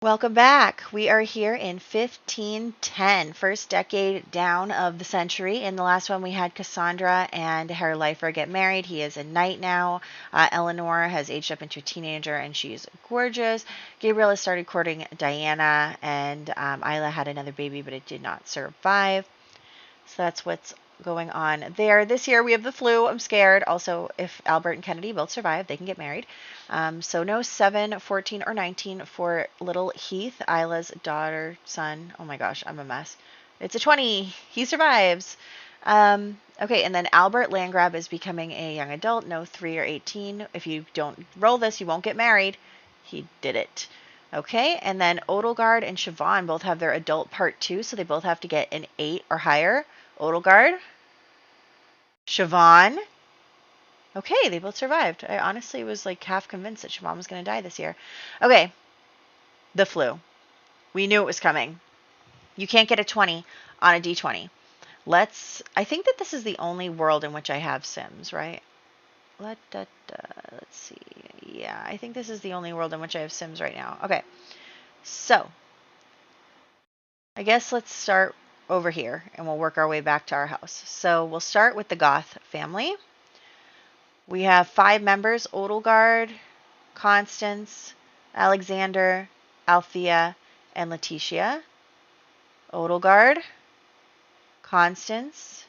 Welcome back. We are here in 1510, first decade down of the century. In the last one, we had Cassandra and her lifer get married. He is a knight now. Eleanor has aged up into a teenager, and she's gorgeous. Gabriel has started courting Diana, and Isla had another baby, but it did not survive. So that's what's going on there. This year we have the flu. I'm scared. Also, if Albert and Kennedy both survive, they can get married. So no 7, 14, or 19 for little Heath, Isla's daughter, son. Oh my gosh, I'm a mess. It's a 20. He survives. Okay, and then Albert Landgrab is becoming a young adult. No 3 or 18. If you don't roll this, you won't get married. He did it. Okay, and then Odelgard and Siobhan both have their adult part 2, so they both have to get an 8 or higher. Odelgard, Siobhan. Okay, they both survived. I honestly was like half convinced that Siobhan was going to die this year. Okay, the flu. We knew it was coming. You can't get a 20 on a d20. I think that this is the only world in which I have Sims, right? Let's see. Yeah, I think this is the only world in which I have Sims right now. Okay, so I guess let's start over here and we'll work our way back to our house. So we'll start with the Goth family. We have 5 members: Odelgard, Constance, Alexander, Althea, and Letitia. Odelgard, Constance,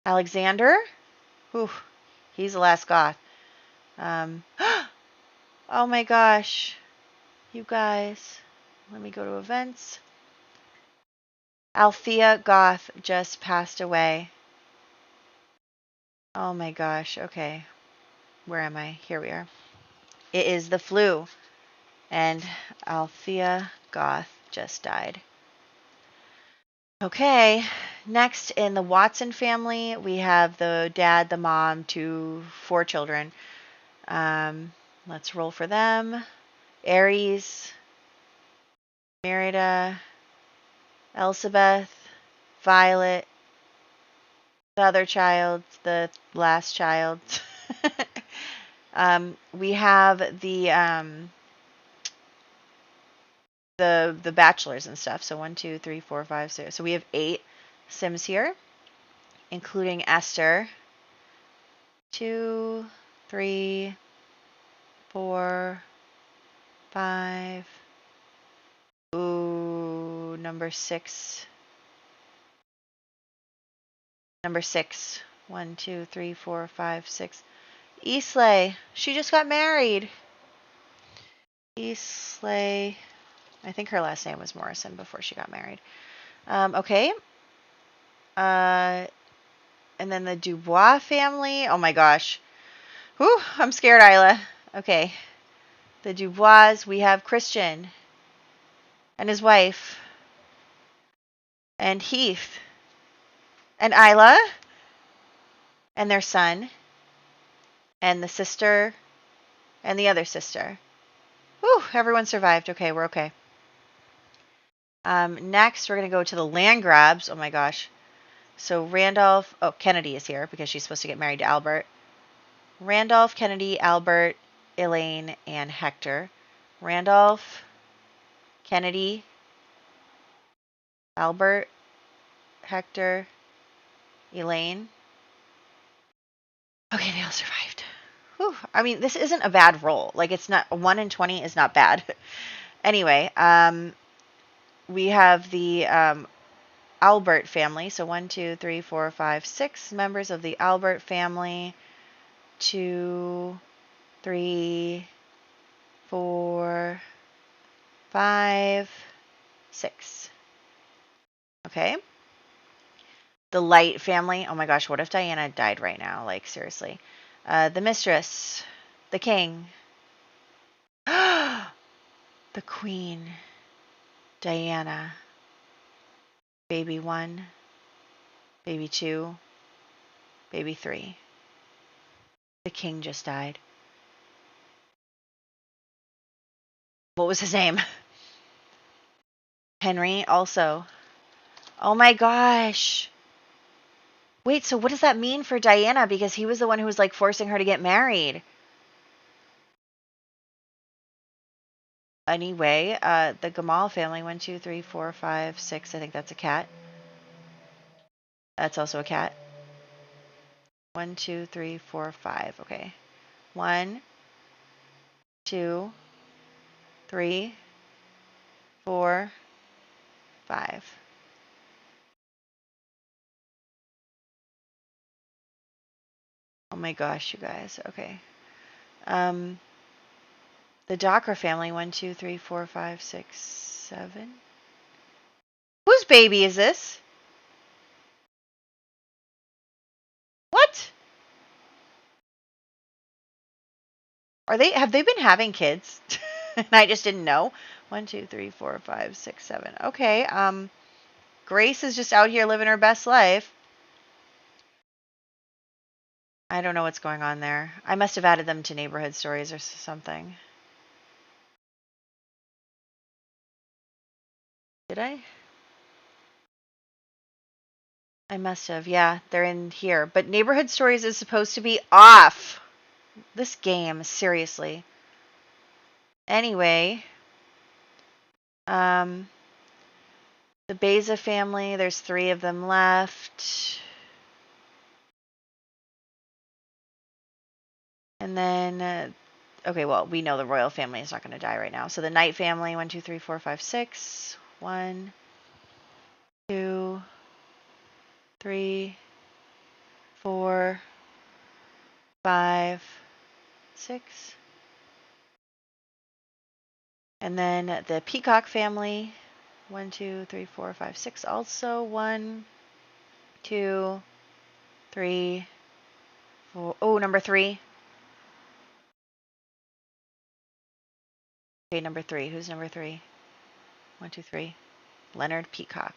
Alexander. Whew, he's the last Goth. Oh my gosh. You guys. Let me go to events. Althea Goth just passed away. Oh my gosh. Okay. Where am I? Here we are. It is the flu. And Althea Goth just died. Okay. Next in the Watson family, we have the dad, the mom, 4 children. Let's roll for them. Aries, Merida, Elizabeth, Violet, the other child, the last child. We have the bachelors and stuff. So 1, 2, 3, 4, 5, 6. So we have 8 Sims here, including Esther. 2, 3, 4, 5. Ooh, number 6. Number 6. 1, 2, 3, 4, 5, 6. Islay. She just got married. Islay. I think her last name was Morrison before she got married. Okay. And then the Dubois family. Oh my gosh. Whew, I'm scared, Isla. Okay. The Dubois, we have Christian and his wife and Heath and Isla and their son and the sister and the other sister. Whew, everyone survived. Okay, we're okay. Next, we're going to go to the Landgrabs. Oh my gosh. So Randolph, Kennedy is here because she's supposed to get married to Albert. Randolph, Kennedy, Albert, Elaine, and Hector. Randolph, Kennedy, Albert, Hector, Elaine. Okay, they all survived. Whew. I mean, this isn't a bad roll. Like, it's not, 1 in 20 is not bad. Anyway, we have the Albert family. So 1, 2, 3, 4, 5, 6 members of the Albert family. 2, 3, 4, 5, 6. Okay. The Light family. Oh my gosh, what if Diana died right now? Like, seriously. The Mistress. The King. The Queen. Diana. Baby 1. Baby 2. Baby 3. The King just died. What was his name? Henry also. Oh my gosh. Wait, so what does that mean for Diana? Because he was the one who was like forcing her to get married. Anyway, the Gamal family, 1, 2, 3, 4, 5, 6. I think that's a cat. That's also a cat. 1, 2, 3, 4, 5. Okay. 1, 2, 3, 4, 5. Oh my gosh, you guys. Okay. Um, the Docker family, 1, 2, 3, 4, 5, 6, 7. Whose baby is this? What? Have they been having kids? And I just didn't know. 1, 2, 3, 4, 5, 6, 7. Okay. Grace is just out here living her best life. I don't know what's going on there. I must have added them to neighborhood stories or something. Did I? I must have. Yeah, they're in here. But neighborhood stories is supposed to be off. This game, seriously. Anyway, the Beza family, there's 3 of them left. And then, okay, well, we know the royal family is not going to die right now. So the Knight family, 1, 2, 3, 4, 5, 6. 1, 2, 3, 4, 5, 6. And then the Peacock family, 1, 2, 3, 4, 5, 6. Also 1, 2, 3, 4. Oh, number 3. Okay, number 3. Who's number 3? 1, 2, 3. Leonard Peacock.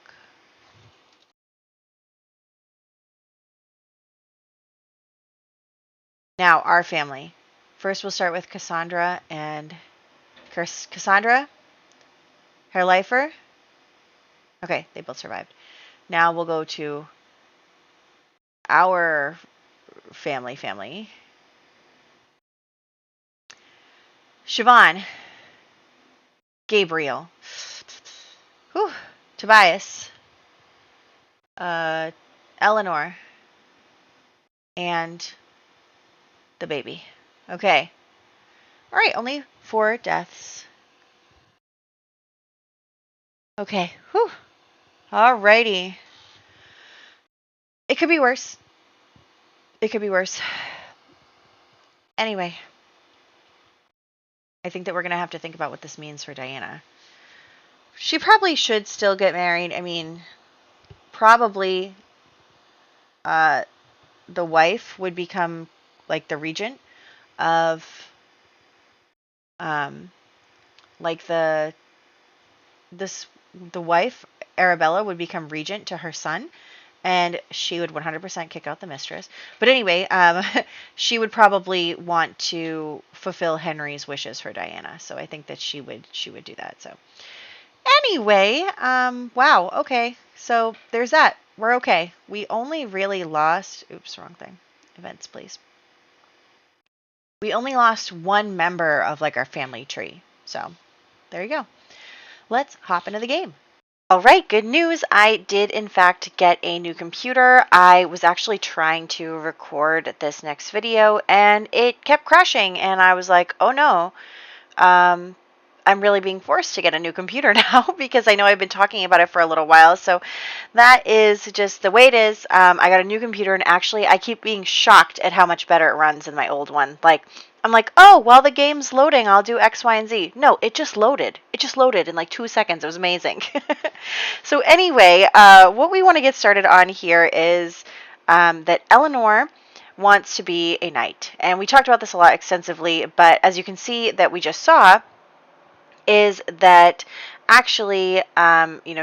Now, our family. First, we'll start with Cassandra and Cassandra, her lifer. Okay, they both survived. Now we'll go to our family. Siobhan, Gabriel, whew, Tobias, Eleanor, and the baby. Okay. All right, only 4 deaths. Okay. Whew. All righty. It could be worse. It could be worse. Anyway, I think that we're going to have to think about what this means for Diana. She probably should still get married. I mean, probably the wife would become like the regent of like the wife Arabella would become regent to her son, and she would 100% kick out the mistress. But anyway, she would probably want to fulfill Henry's wishes for Diana. So I think that she would do that. So anyway, wow, okay. So there's that. We're okay. We only really lost, oops, wrong thing. Events, please. We only lost 1 member of like our family tree. So there you go. Let's hop into the game. All right, good news. I did, in fact, get a new computer. I was actually trying to record this next video, and it kept crashing, and I was like, oh no, I'm really being forced to get a new computer now because I know I've been talking about it for a little while. So that is just the way it is. I got a new computer, and actually, I keep being shocked at how much better it runs than my old one. Like, I'm like, oh, while the game's loading, I'll do X, Y, and Z. No, it just loaded. It just loaded in like 2 seconds. It was amazing. So anyway, what we want to get started on here is that Eleanor wants to be a knight. And we talked about this a lot extensively, but as you can see that we just saw, is that actually,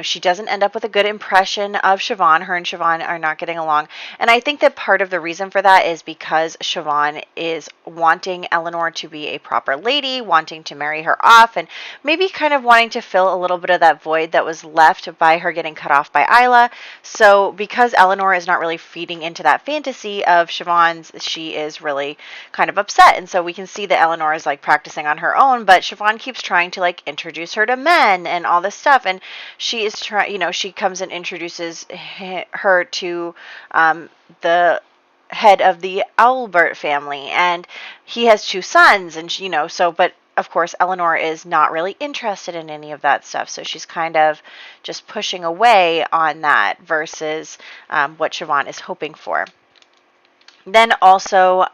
she doesn't end up with a good impression of Siobhan. Her and Siobhan are not getting along. And I think that part of the reason for that is because Siobhan is wanting Eleanor to be a proper lady, wanting to marry her off, and maybe kind of wanting to fill a little bit of that void that was left by her getting cut off by Isla. So because Eleanor is not really feeding into that fantasy of Siobhan's, she is really kind of upset. And so we can see that Eleanor is like practicing on her own, but Siobhan keeps trying to like introduce her to men and all this stuff. And she is trying, she comes and introduces her to the head of the Albert family, and he has two sons, and but of course Eleanor is not really interested in any of that stuff, so she's kind of just pushing away on that versus what Siobhan is hoping for. Then also,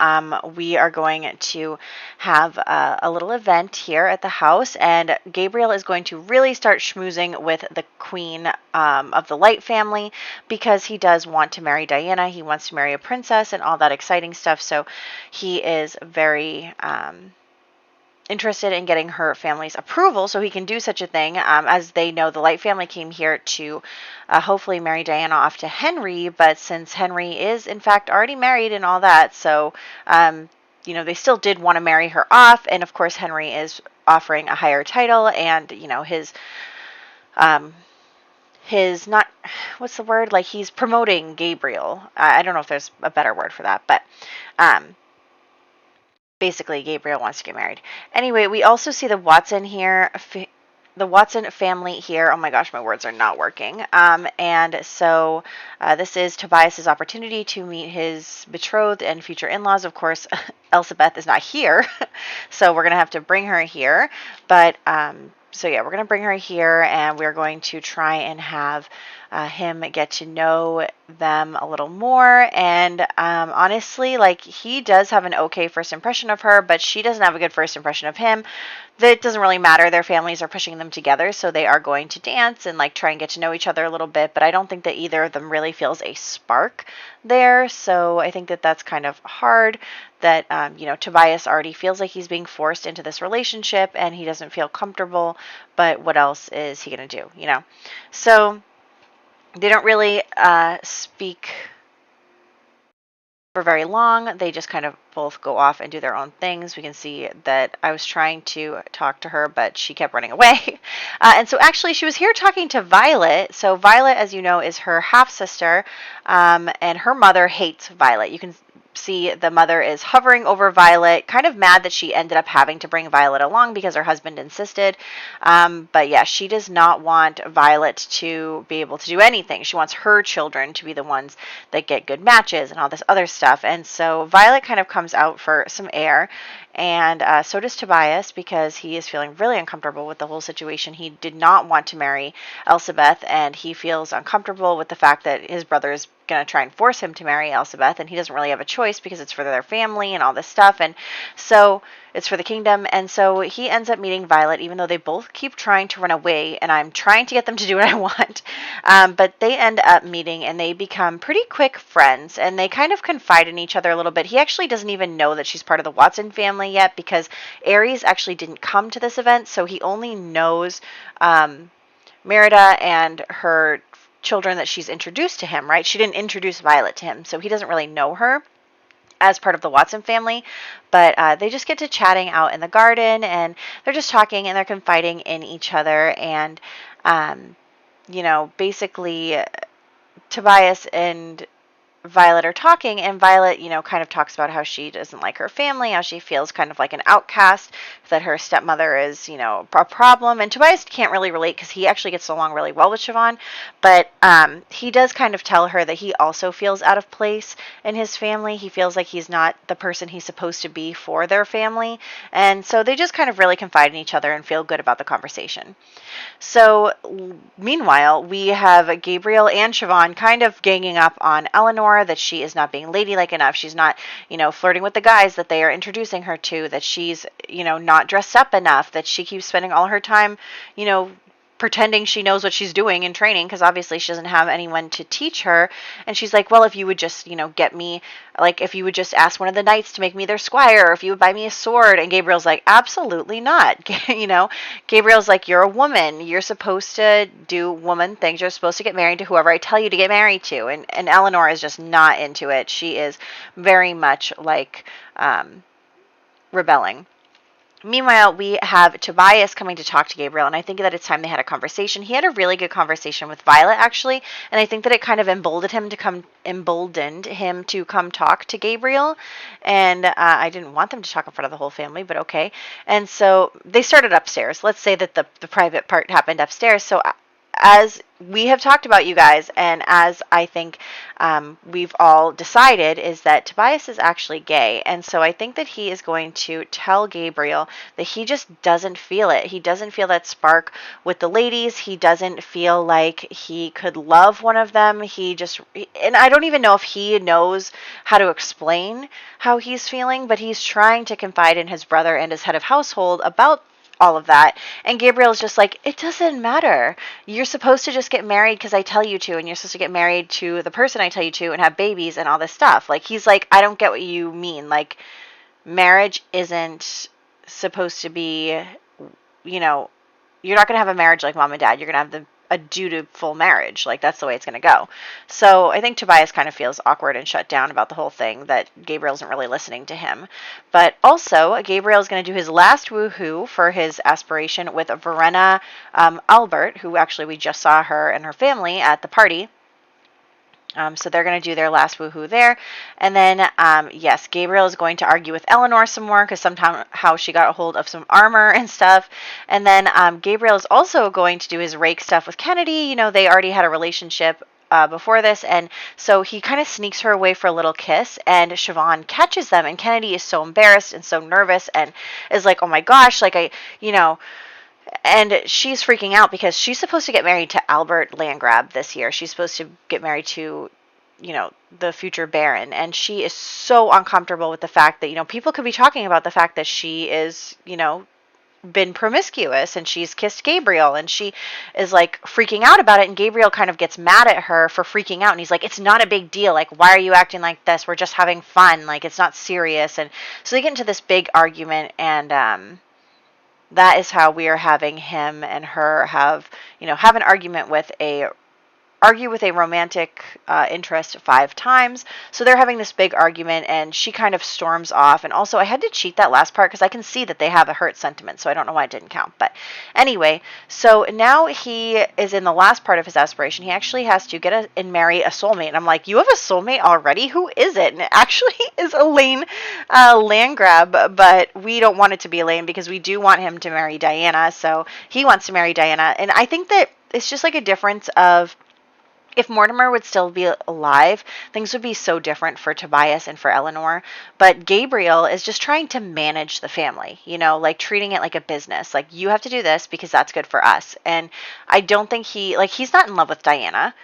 we are going to have a little event here at the house, and Gabriel is going to really start schmoozing with the queen of the Light family because he does want to marry Diana. He wants to marry a princess and all that exciting stuff, so he is very interested in getting her family's approval so he can do such a thing. As they know, the Light family came here to hopefully marry Diana off to Henry, but since Henry is in fact already married and all that, so they still did want to marry her off, and of course Henry is offering a higher title, and his not, what's the word, like he's promoting Gabriel. I don't know if there's a better word for that, but basically Gabriel wants to get married. Anyway, we also see the Watson here, the Watson family here. Oh my gosh, my words are not working. And so this is Tobias's opportunity to meet his betrothed and future in-laws. Of course, Elizabeth is not here, so we're going to have to bring her here. But so yeah, we're going to bring her here, and we're going to try and have him get to know them a little more. And honestly, like, he does have an okay first impression of her, but she doesn't have a good first impression of him. That doesn't really matter. Their families are pushing them together, so they are going to dance and like try and get to know each other a little bit, but I don't think that either of them really feels a spark there. So I think that that's kind of hard, that Tobias already feels like he's being forced into this relationship and he doesn't feel comfortable, but what else is he going to do, So they don't really speak for very long. They just kind of both go off and do their own things. We can see that I was trying to talk to her, but she kept running away. And so actually she was here talking to Violet. So Violet, as you know, is her half-sister, and her mother hates Violet. You can see the mother is hovering over Violet, kind of mad that she ended up having to bring Violet along because her husband insisted. But yeah, she does not want Violet to be able to do anything. She wants her children to be the ones that get good matches and all this other stuff. And so Violet kind of comes out for some air, and so does Tobias, because he is feeling really uncomfortable with the whole situation. He did not want to marry Elizabeth, and he feels uncomfortable with the fact that his brother is going to try and force him to marry Elizabeth, and he doesn't really have a choice because it's for their family and all this stuff, and so it's for the kingdom. And so he ends up meeting Violet, even though they both keep trying to run away, and I'm trying to get them to do what I want. But they end up meeting, and they become pretty quick friends, and they kind of confide in each other a little bit. He actually doesn't even know that she's part of the Watson family yet, because Aries actually didn't come to this event, so he only knows Merida and her children that she's introduced to him, right? She didn't introduce Violet to him, so he doesn't really know her as part of the Watson family. But they just get to chatting out in the garden, and they're just talking and they're confiding in each other. And basically Tobias and Violet are talking, and Violet, kind of talks about how she doesn't like her family, how she feels kind of like an outcast, that her stepmother is, a problem. And Tobias can't really relate because he actually gets along really well with Siobhan, but he does kind of tell her that he also feels out of place in his family. He feels like he's not the person he's supposed to be for their family, and so they just kind of really confide in each other and feel good about the conversation. So meanwhile, we have Gabriel and Siobhan kind of ganging up on Eleanor, that she is not being ladylike enough. She's not, flirting with the guys that they are introducing her to, that she's, not dressed up enough, that she keeps spending all her time, pretending she knows what she's doing in training, because obviously she doesn't have anyone to teach her. And she's like, well, if you would just, get me, like, if you would just ask one of the knights to make me their squire, or if you would buy me a sword. And Gabriel's like, absolutely not. Gabriel's like, you're a woman. You're supposed to do woman things. You're supposed to get married to whoever I tell you to get married to. And Eleanor is just not into it. She is very much like rebelling. Meanwhile, we have Tobias coming to talk to Gabriel, and I think that it's time they had a conversation. He had a really good conversation with Violet, actually, and I think that it kind of emboldened him to come talk to Gabriel. And I didn't want them to talk in front of the whole family, but okay. And so they started upstairs. Let's say that the private part happened upstairs. So as we have talked about, you guys, and as I think we've all decided, is that Tobias is actually gay. And so I think that he is going to tell Gabriel that he just doesn't feel it. He doesn't feel that spark with the ladies. He doesn't feel like he could love one of them. And I don't even know if he knows how to explain how he's feeling, but he's trying to confide in his brother and his head of household about all of that. And Gabriel's just like, it doesn't matter. You're supposed to just get married because I tell you to, and you're supposed to get married to the person I tell you to and have babies and all this stuff. Like, he's like, I don't get what you mean. Like, marriage isn't supposed to be, you're not going to have a marriage like mom and dad. You're going to have a dutiful marriage. Like, that's the way it's going to go. So I think Tobias kind of feels awkward and shut down about the whole thing, that Gabriel isn't really listening to him. But also, Gabriel is going to do his last woohoo for his aspiration with Verena Albert, who actually we just saw her and her family at the party. So they're going to do their last woohoo there. And then, yes, Gabriel is going to argue with Eleanor some more, because somehow she got a hold of some armor and stuff. And then Gabriel is also going to do his rake stuff with Kennedy. They already had a relationship before this. And so he kind of sneaks her away for a little kiss, and Siobhan catches them. And Kennedy is so embarrassed and so nervous and is like, oh my gosh, like and she's freaking out because she's supposed to get married to Albert Landgrab this year. She's supposed to get married to, the future Baron. And she is so uncomfortable with the fact that, people could be talking about the fact that she is, been promiscuous and she's kissed Gabriel, and she is like freaking out about it. And Gabriel kind of gets mad at her for freaking out. And he's like, it's not a big deal. Like, why are you acting like this? We're just having fun. Like, it's not serious. And so they get into this big argument, and, that is how we are having him and her have an argue with a romantic interest 5 times. So they're having this big argument, and she kind of storms off. And also, I had to cheat that last part because I can see that they have a hurt sentiment, so I don't know why it didn't count. But anyway, so now he is in the last part of his aspiration. He actually has to get and marry a soulmate. And I'm like, you have a soulmate already? Who is it? And it actually is Elaine Landgrab, but we don't want it to be Elaine because we do want him to marry Diana. So he wants to marry Diana. And I think that it's just like a difference of, if Mortimer would still be alive, things would be so different for Tobias and for Eleanor. But Gabriel is just trying to manage the family, like treating it like a business. Like, you have to do this because that's good for us. And I don't think he's not in love with Diana.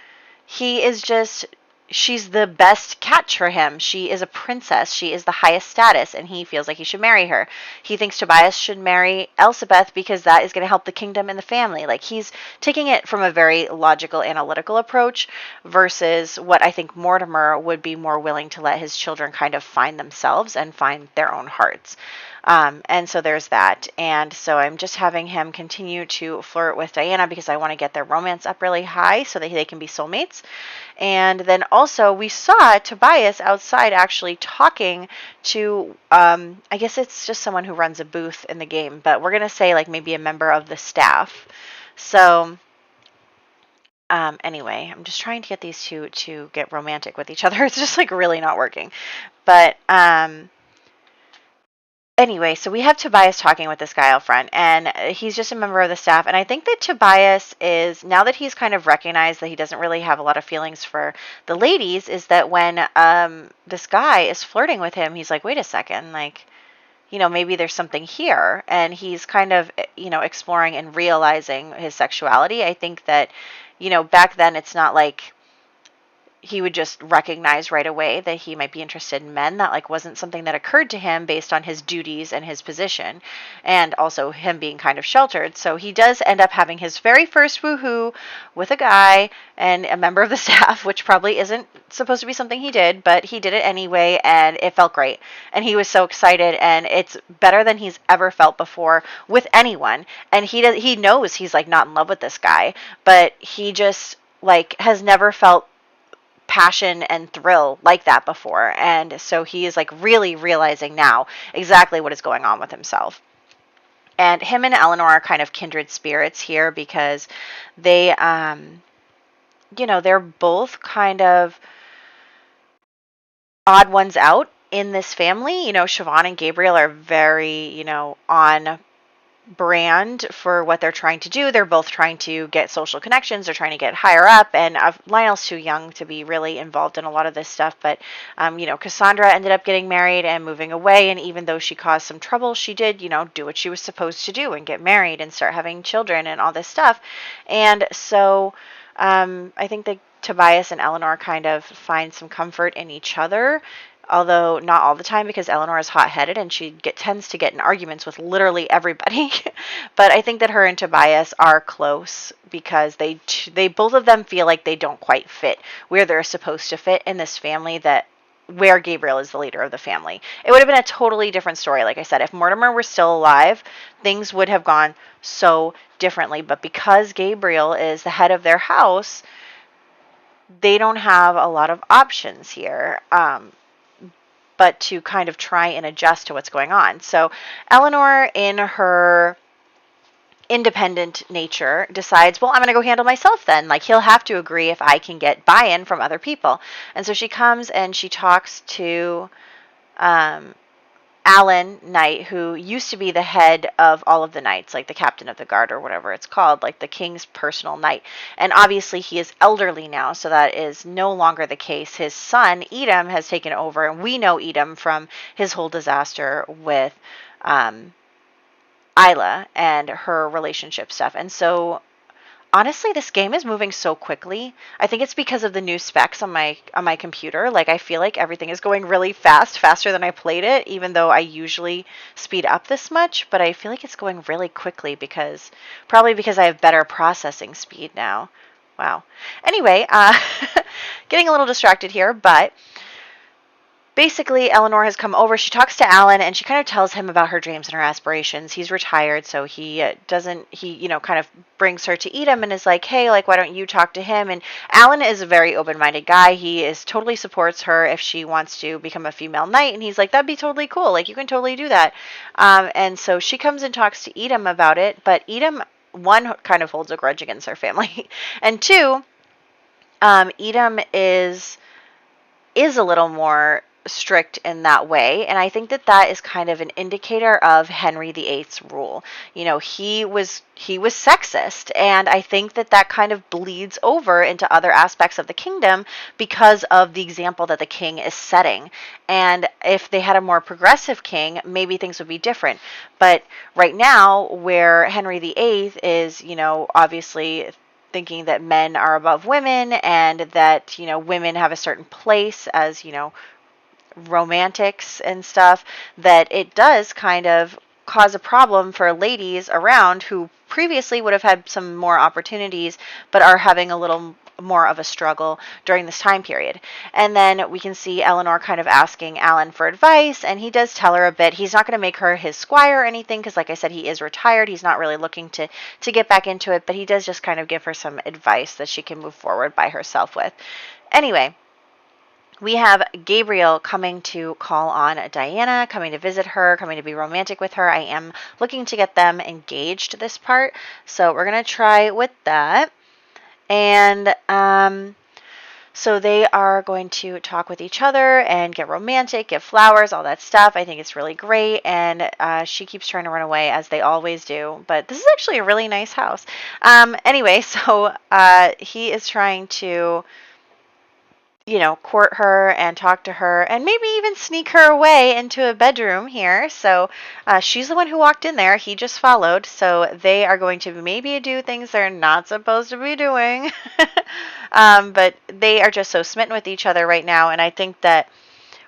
He is just, she's the best catch for him. She is a princess. She is the highest status, and he feels like he should marry her. He thinks Tobias should marry Elizabeth because that is going to help the kingdom and the family. Like, he's taking it from a very logical, analytical approach versus what I think Mortimer would be more willing to let his children kind of find themselves and find their own hearts. And so there's that. And so I'm just having him continue to flirt with Diana because I want to get their romance up really high so that they can be soulmates. And then also we saw Tobias outside actually talking to, I guess it's just someone who runs a booth in the game, but we're going to say like maybe a member of the staff. So anyway, I'm just trying to get these two to get romantic with each other. It's just like really not working. But anyway, so we have Tobias talking with this guy out front, and he's just a member of the staff. And I think that Tobias is, now that he's kind of recognized that he doesn't really have a lot of feelings for the ladies, is that when this guy is flirting with him, he's like, wait a second, like, maybe there's something here. And he's kind of, exploring and realizing his sexuality. I think that, back then it's not like, he would just recognize right away that he might be interested in men. That like wasn't something that occurred to him based on his duties and his position, and also him being kind of sheltered. So he does end up having his very first woohoo with a guy and a member of the staff, which probably isn't supposed to be something he did, but he did it anyway, and it felt great. And he was so excited, and it's better than he's ever felt before with anyone. And he knows he's like not in love with this guy, but he just like has never felt passion and thrill like that before. And so he is like really realizing now exactly what is going on with himself. And him and Eleanor are kind of kindred spirits here because they, they're both kind of odd ones out in this family. Siobhan and Gabriel are very, on brand for what they're trying to do. They're both trying to get social connections. They're trying to get higher up, and Lionel's too young to be really involved in a lot of this stuff. But, Cassandra ended up getting married and moving away, and even though she caused some trouble, she did, do what she was supposed to do and get married and start having children and all this stuff. And so I think that Tobias and Eleanor kind of find some comfort in each other, although not all the time because Eleanor is hot-headed and she tends to get in arguments with literally everybody. But I think that her and Tobias are close because they both of them feel like they don't quite fit where they're supposed to fit in this family, that where Gabriel is the leader of the family. It would have been a totally different story. Like I said, if Mortimer were still alive, things would have gone so differently. But because Gabriel is the head of their house, they don't have a lot of options here. But to kind of try and adjust to what's going on. So Eleanor, in her independent nature, decides, well, I'm going to go handle myself then. Like, he'll have to agree if I can get buy-in from other people. And so she comes and she talks to Alan Knight, who used to be the head of all of the knights, like the captain of the guard or whatever it's called, like the king's personal knight. And obviously he is elderly now, so that is no longer the case. His son, Edom, has taken over, and we know Edom from his whole disaster with Isla and her relationship stuff. And so honestly, this game is moving so quickly. I think it's because of the new specs on my computer. Like, I feel like everything is going really fast, faster than I played it, even though I usually speed up this much. But I feel like it's going really quickly probably because I have better processing speed now. Wow. Anyway, getting a little distracted here, but basically, Eleanor has come over. She talks to Alan, and she kind of tells him about her dreams and her aspirations. He's retired, so he kind of brings her to Edom and is like, hey, like, why don't you talk to him? And Alan is a very open-minded guy. He totally supports her if she wants to become a female knight, and he's like, that'd be totally cool. Like, you can totally do that. And so she comes and talks to Edom about it, but Edom, one, kind of holds a grudge against her family, and two, Edom is a little more strict in that way, and I think that is kind of an indicator of Henry VIII's rule. He was sexist, and I think that kind of bleeds over into other aspects of the kingdom because of the example that the king is setting. And if they had a more progressive king, maybe things would be different. But right now, where Henry VIII is, obviously thinking that men are above women and that, women have a certain place as, romantics and stuff, that it does kind of cause a problem for ladies around who previously would have had some more opportunities but are having a little more of a struggle during this time period. And then we can see Eleanor kind of asking Alan for advice, and he does tell her a bit. He's not going to make her his squire or anything because, like I said, he is retired. He's not really looking to get back into it, but he does just kind of give her some advice that she can move forward by herself with. Anyway, we have Gabriel coming to call on Diana, coming to visit her, coming to be romantic with her. I am looking to get them engaged this part, so we're going to try with that. And so they are going to talk with each other and get romantic, get flowers, all that stuff. I think it's really great, and she keeps trying to run away, as they always do. But this is actually a really nice house. Anyway, so he is trying to court her and talk to her and maybe even sneak her away into a bedroom here. So she's the one who walked in there. He just followed. So they are going to maybe do things they're not supposed to be doing. But they are just so smitten with each other right now. And I think that,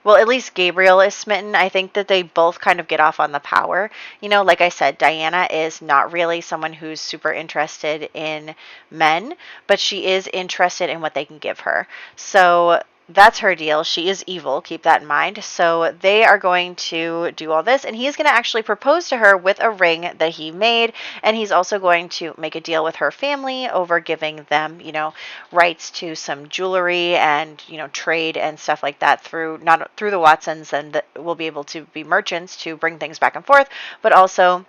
well, at least Gabriel is smitten. I think that they both kind of get off on the power. Like I said, Diana is not really someone who's super interested in men, but she is interested in what they can give her. So that's her deal. She is evil, keep that in mind. So they are going to do all this, and he's going to actually propose to her with a ring that he made, and he's also going to make a deal with her family over giving them, rights to some jewelry and, trade and stuff like that through, not through the Watsons, and will be able to be merchants to bring things back and forth, but also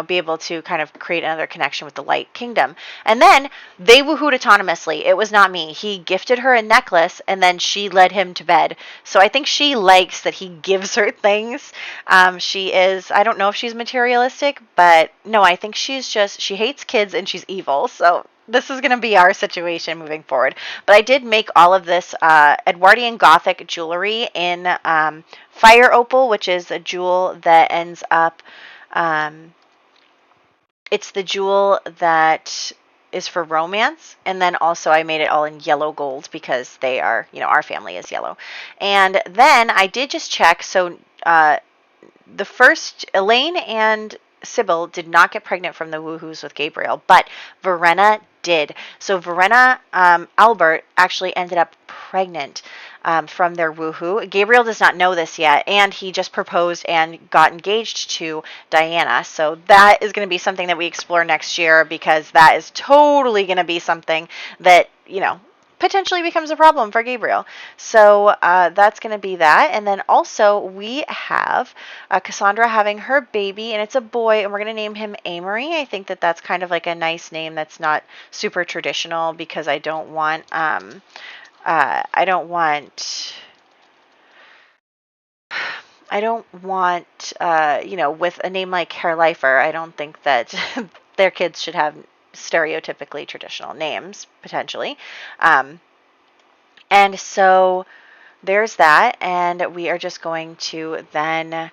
be able to kind of create another connection with the Light Kingdom. And then they woohooed autonomously. It was not me. He gifted her a necklace, and then she led him to bed. So I think she likes that he gives her things. She is, I don't know if she's materialistic, but no, I think she hates kids and she's evil. So this is going to be our situation moving forward. But I did make all of this Edwardian Gothic jewelry in fire opal, which is a jewel that ends up it's the jewel that is for romance, and then also I made it all in yellow gold because they are, our family is yellow. And then I did just check, so the first, Elaine and Sybil did not get pregnant from the woohoos with Gabriel, but Verena did. So Verena Albert actually ended up pregnant from their woohoo. Gabriel does not know this yet, and he just proposed and got engaged to Diana. So that is going to be something that we explore next year, because that is totally going to be something that, potentially becomes a problem for Gabriel. So that's going to be that. And then also we have Cassandra having her baby, and it's a boy, and we're going to name him Amory. I think that that's kind of like a nice name that's not super traditional, because I don't want I don't want with a name like Herr Leifer, I don't think that their kids should have stereotypically traditional names, potentially. And so there's that, and we are just going to then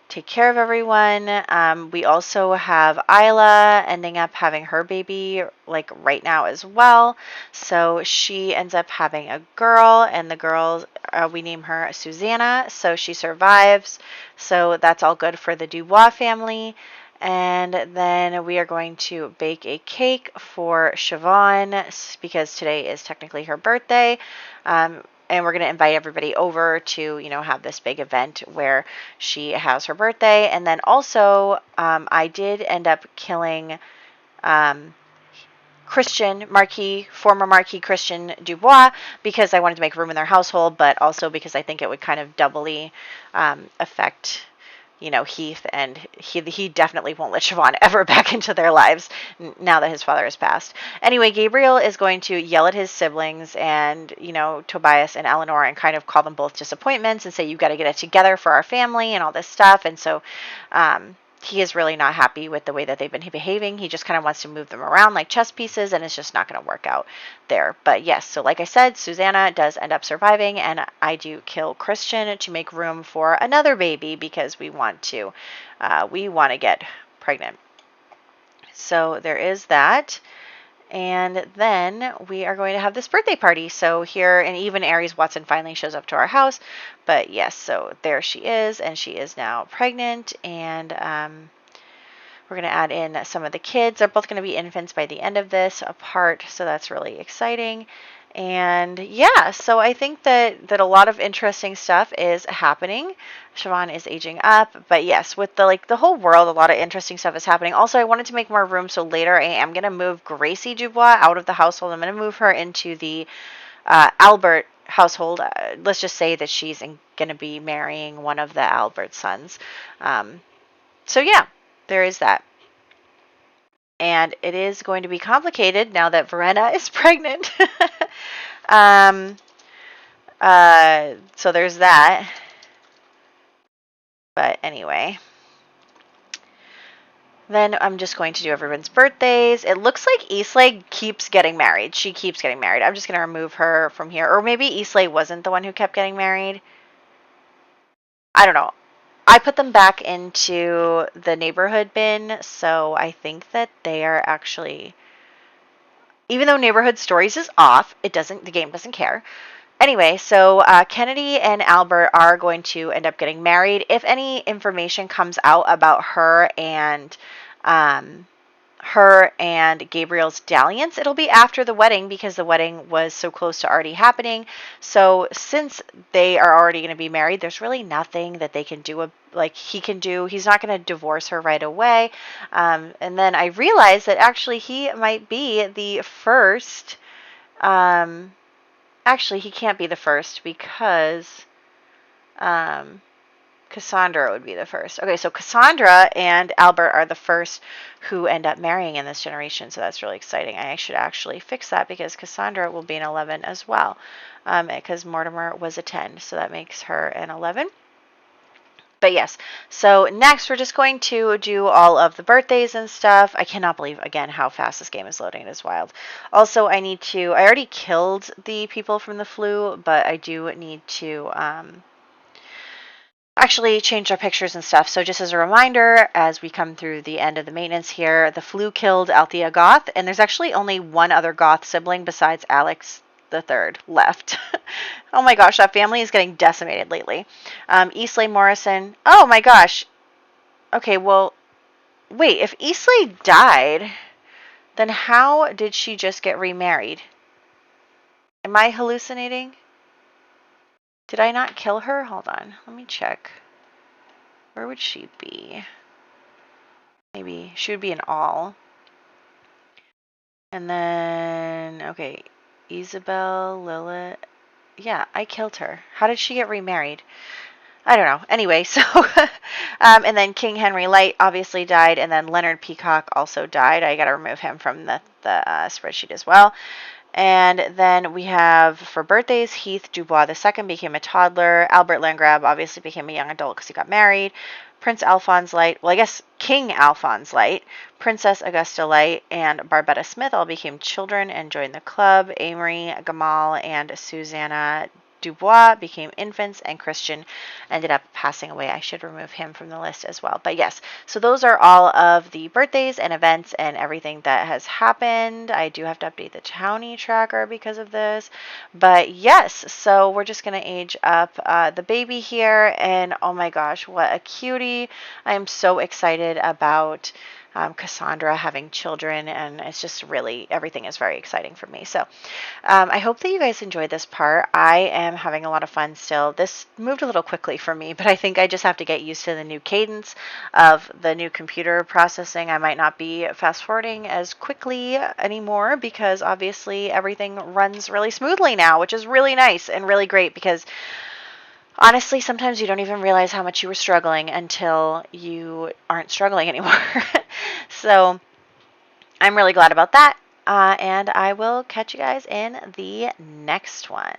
take care of everyone. We also have Isla ending up having her baby like right now as well. So she ends up having a girl, and the girl, we name her Susanna. So she survives. So that's all good for the Dubois family. And then we are going to bake a cake for Siobhan, because today is technically her birthday. And we're going to invite everybody over to, have this big event where she has her birthday. And then also, I did end up killing former Marquis Christian Dubois, because I wanted to make room in their household, but also because I think it would kind of doubly affect Heath, and he definitely won't let Siobhan ever back into their lives now that his father has passed. Anyway, Gabriel is going to yell at his siblings and, Tobias and Eleanor, and kind of call them both disappointments and say, you got to get it together for our family and all this stuff. And so he is really not happy with the way that they've been behaving. He just kind of wants to move them around like chess pieces, and it's just not going to work out there. But yes, so like I said, Susanna does end up surviving, and I do kill Christian to make room for another baby, because we want to get pregnant. So there is that. And then we are going to have this birthday party. So here in even Aries, Watson finally shows up to our house. But yes, so there she is, and she is now pregnant. And we're going to add in some of the kids. They're both going to be infants by the end of this apart. So that's really exciting. And yeah, so I think that a lot of interesting stuff is happening. Siobhan is aging up, but yes, with the whole world, a lot of interesting stuff is happening. Also, I wanted to make more room, so later I am going to move Gracie Dubois out of the household. I'm going to move her into the Albert household. Let's just say that she's going to be marrying one of the Albert sons. So yeah, there is that. And it is going to be complicated now that Verena is pregnant. So there's that. But anyway. Then I'm just going to do everyone's birthdays. It looks like Islay keeps getting married. She keeps getting married. I'm just going to remove her from here. Or maybe Islay wasn't the one who kept getting married. I don't know. I put them back into the neighborhood bin, so I think that they are actually, even though neighborhood stories is off, the game doesn't care. Anyway, so Kennedy and Albert are going to end up getting married. If any information comes out about um, her and Gabriel's dalliance, it'll be after the wedding because the wedding was so close to already happening. So since they are already going to be married, there's really nothing that they can do. Like he can do, he's not going to divorce her right away. And then I realized that actually he might be the first. Actually, he can't be the first because um, Cassandra would be the first. Okay, so Cassandra and Albert are the first who end up marrying in this generation, so that's really exciting. I should actually fix that because Cassandra will be an 11 as well, because Mortimer was a 10, so that makes her an 11. But yes, so next we're just going to do all of the birthdays and stuff. I cannot believe, again, how fast this game is loading. It is wild. Also, I already killed the people from the flu, but I do need to actually changed our pictures and stuff. So just as a reminder, as we come through the end of the maintenance here, the flu killed Althea Goth, and there's actually only one other Goth sibling besides Alex the third left. Oh my gosh, that family is getting decimated lately. Eastley Morrison. Oh my gosh. Okay, well, wait, if Eastley died, then how did she just get remarried? Am I hallucinating? Did I not kill her? Hold on, let me check. Where would she be? Maybe she would be an all. And then, okay, Isabel, Lilith. Yeah, I killed her. How did she get remarried? I don't know. Anyway, so, and then King Henry Light obviously died, and then Leonard Peacock also died. I got to remove him from the spreadsheet as well. And then we have, for birthdays, Heath Dubois II became a toddler. Albert Landgrab obviously became a young adult because he got married. Prince Alphonse Light, well, I guess King Alphonse Light, Princess Augusta Light, and Barbetta Smith all became children and joined the club. Amory Gamal and Susanna Dubois became infants, and Christian ended up passing away. I should remove him from the list as well. But yes, so those are all of the birthdays and events and everything that has happened. I do have to update the townie tracker because of this. But yes, so we're just going to age up the baby here. And oh my gosh, what a cutie. I am so excited about Cassandra having children, and it's just really, everything is very exciting for me. So I hope that you guys enjoyed this part. I am having a lot of fun still. This moved a little quickly for me, but I think I just have to get used to the new cadence of the new computer processing. I might not be fast forwarding as quickly anymore because obviously everything runs really smoothly now, which is really nice and really great because honestly, sometimes you don't even realize how much you were struggling until you aren't struggling anymore. So I'm really glad about that. And I will catch you guys in the next one.